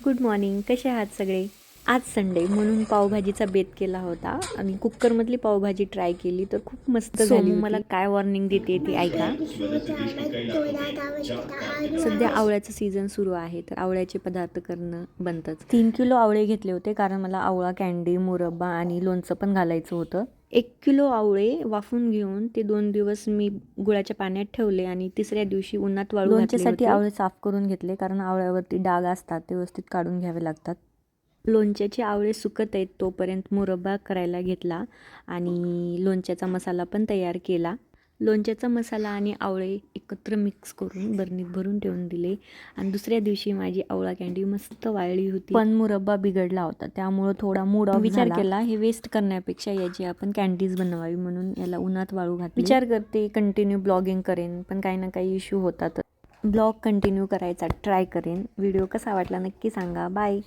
Good morning. कसे आहात सगळे? आज संडे म्हणून पावभाजीचा बेत केला होता आणि कुकरमधली पावभाजी ट्राय केली तर खूप मस्त झाली होती. मला काय वॉर्निंग देते ती ऐका. सध्या आवळ्याचं सीझन सुरू आहे तर आवळ्याचे पदार्थ करणं बनतंच. 3 किलो आवळे घेतले होते कारण मला आवळा कँडी, मुरब्बा आणि लोणचं पण घालायचं होतं. 1 किलो आवळे वाफून घेऊन ते 2 दिवस मी गुळाच्या पाण्यात ठेवले आणि तिसऱ्या दिवशी उन्हात वाळू घातले होते. लोणच्यासाठी आवळे साफ करून घेतले कारण आवळ्यावरती डाग असतात ते व्यवस्थित काढून घ्यावे लागतात. लोणच्याचे आवळे सुकत आहेत तोपर्यंत मुरब्बा करायला घेतला आणि लोणच्याचा मसाला पण तयार केला. लोणच्याचा मसाला आणि आवळे एकत्र मिक्स करून बरणीत भरून ठेवून दिले आणि दुसऱ्या दिवशी माझी आवळा कँडी मस्त वाळली होती. पण मुरब्बा बिघडला होता त्यामुळं थोडा मूड ऑफ विचार केला हे वेस्ट करण्यापेक्षा याची आपण कँडीज बनवावी म्हणून याला उन्हात वाळू घातली. विचार करते कंटिन्यू ब्लॉगिंग करेन पण काही ना काही इश्यू होतात. ब्लॉग कंटिन्यू करायचा ट्राय करेन. व्हिडिओ कसा वाटला नक्की सांगा. बाय.